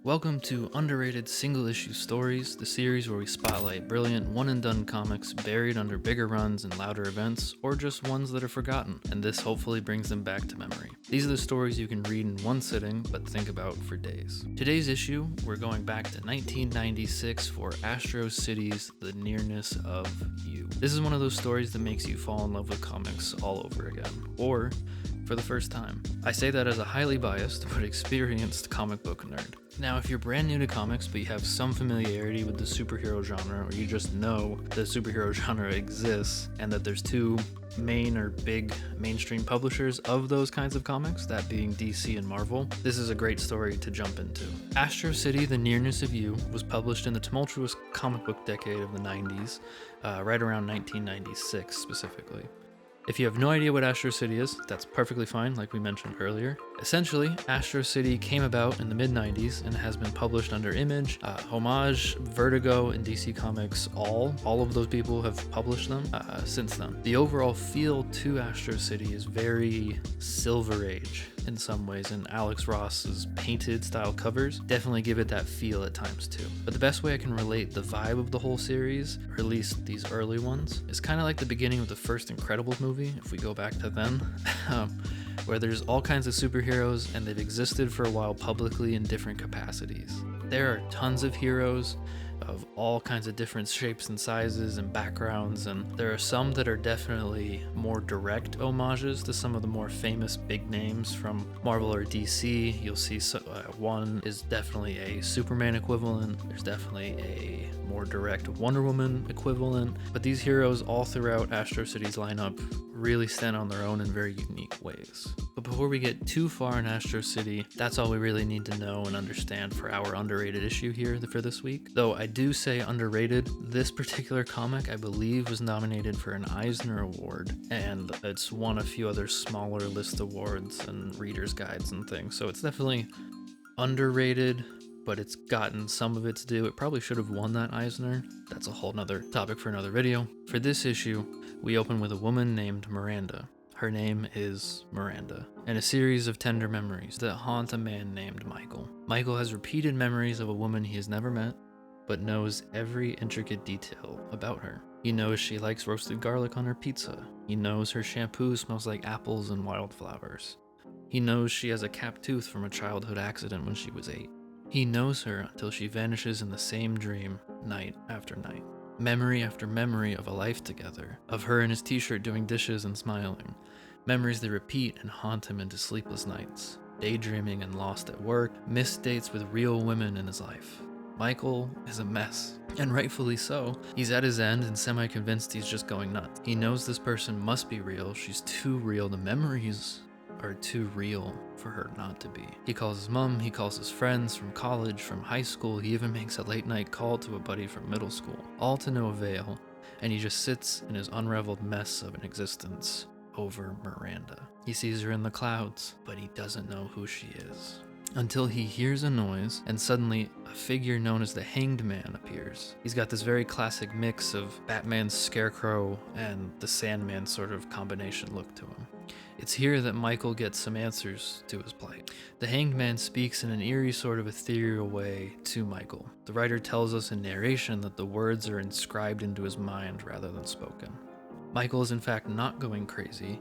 Welcome to Underrated Single Issue Stories, the series where we spotlight brilliant one-and-done comics buried under bigger runs and louder events, or just ones that are forgotten, and this hopefully brings them back to memory. These are the stories you can read in one sitting, but think about for days. Today's issue, we're going back to 1996 for Astro City's The Nearness of You. This is one of those stories that makes you fall in love with comics all over again, or for the first time. I say that as a highly biased but experienced comic book nerd. Now, if you're brand new to comics but you have some familiarity with the superhero genre, or you just know the superhero genre exists and that there's two main or big mainstream publishers of those kinds of comics, that being DC and Marvel, this is a great story to jump into. Astro City, The Nearness of You was published in the tumultuous comic book decade of the 90s, right around 1996 specifically. If you have no idea what Astro City is, that's perfectly fine, like we mentioned earlier. Essentially, Astro City came about in the mid-90s and has been published under Image, Homage, Vertigo, and DC Comics. All of those people have published them since then. The overall feel to Astro City is very Silver Age in some ways, and Alex Ross's painted style covers definitely give it that feel at times too. But the best way I can relate the vibe of the whole series, or at least these early ones, is kind of like the beginning of the first Incredibles movie, if we go back to then, where there's all kinds of superheroes and they've existed for a while publicly in different capacities. There are tons of heroes of all kinds of different shapes and sizes and backgrounds, and there are some that are definitely more direct homages to some of the more famous big names from Marvel or DC. You'll see one is definitely a Superman equivalent, there's definitely a more direct Wonder Woman equivalent, but these heroes all throughout Astro City's lineup really stand on their own in very unique ways. But before we get too far in Astro City, that's all we really need to know and understand for our underrated issue here for this week. Though I do say underrated, this particular comic I believe was nominated for an Eisner Award, and it's won a few other smaller list awards and readers' guides and things, so it's definitely underrated, but it's gotten some of its due. It probably should have won that Eisner. That's a whole nother topic for another video. For this issue, we open with a woman named Miranda. Her name is Miranda, and a series of tender memories that haunt a man named Michael. Michael has repeated memories of a woman he has never met, but knows every intricate detail about her. He knows she likes roasted garlic on her pizza. He knows her shampoo smells like apples and wildflowers. He knows she has a capped tooth from a childhood accident when she was 8. He knows her until she vanishes in the same dream, night after night. Memory after memory of a life together, of her in his t-shirt doing dishes and smiling. Memories that repeat and haunt him into sleepless nights. Daydreaming and lost at work, missed dates with real women in his life. Michael is a mess, and rightfully so. He's at his end and semi-convinced he's just going nuts. He knows this person must be real. She's too real. The memories are too real for her not to be. He calls his mom, he calls his friends from college, from high school, he even makes a late night call to a buddy from middle school, all to no avail, and he just sits in his unraveled mess of an existence over Miranda. He sees her in the clouds, but he doesn't know who she is. Until he hears a noise, and suddenly a figure known as the Hanged Man appears. He's got this very classic mix of Batman's Scarecrow and the Sandman sort of combination look to him. It's here that Michael gets some answers to his plight. The Hanged Man speaks in an eerie sort of ethereal way to Michael. The writer tells us in narration that the words are inscribed into his mind rather than spoken. Michael is in fact not going crazy,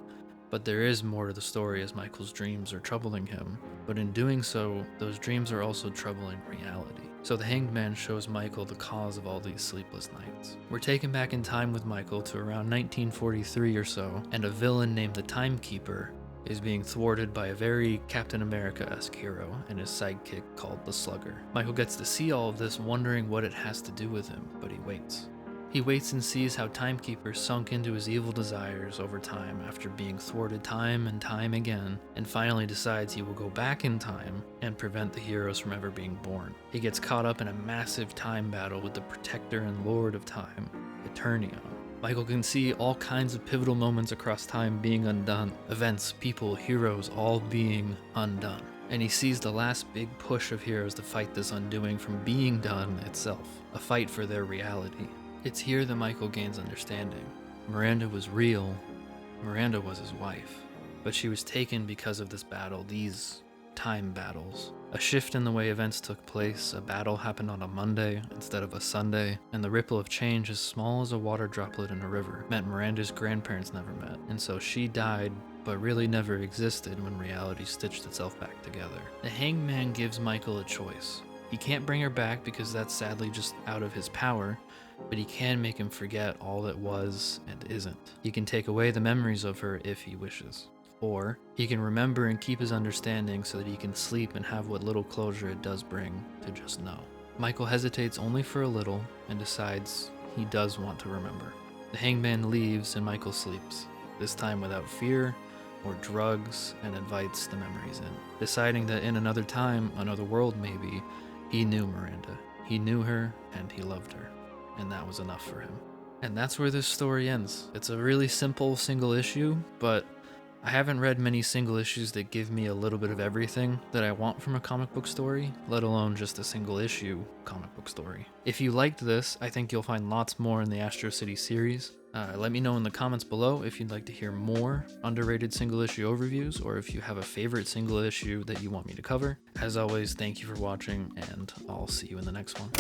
but there is more to the story as Michael's dreams are troubling him, but in doing so, those dreams are also troubling reality. So the Hanged Man shows Michael the cause of all these sleepless nights. We're taken back in time with Michael to around 1943 or so, and a villain named the Timekeeper is being thwarted by a very Captain America-esque hero and his sidekick called the Slugger. Michael gets to see all of this, wondering what it has to do with him, but he waits. He waits and sees how Timekeeper sunk into his evil desires over time after being thwarted time and time again, and finally decides he will go back in time and prevent the heroes from ever being born. He gets caught up in a massive time battle with the Protector and Lord of Time, Eternion. Michael can see all kinds of pivotal moments across time being undone, events, people, heroes all being undone. And he sees the last big push of heroes to fight this undoing from being done itself, a fight for their reality. It's here that Michael gains understanding. Miranda was real. Miranda was his wife. But she was taken because of this battle, these time battles. A shift in the way events took place, a battle happened on a Monday instead of a Sunday, and the ripple of change as small as a water droplet in a river meant Miranda's grandparents never met, and so she died but really never existed when reality stitched itself back together. The Hanged Man gives Michael a choice. He can't bring her back because that's sadly just out of his power, but he can make him forget all that was and isn't. He can take away the memories of her if he wishes. Or he can remember and keep his understanding so that he can sleep and have what little closure it does bring to just know. Michael hesitates only for a little and decides he does want to remember. The hangman leaves and Michael sleeps, this time without fear or drugs, and invites the memories in, deciding that in another time, another world maybe, he knew Miranda. He knew her and he loved her, and that was enough for him. And that's where this story ends. It's a really simple single issue, but I haven't read many single issues that give me a little bit of everything that I want from a comic book story, let alone just a single issue comic book story. If you liked this, I think you'll find lots more in the Astro City series. Let me know in the comments below if you'd like to hear more underrated single issue overviews, or if you have a favorite single issue that you want me to cover. As always, thank you for watching, and I'll see you in the next one.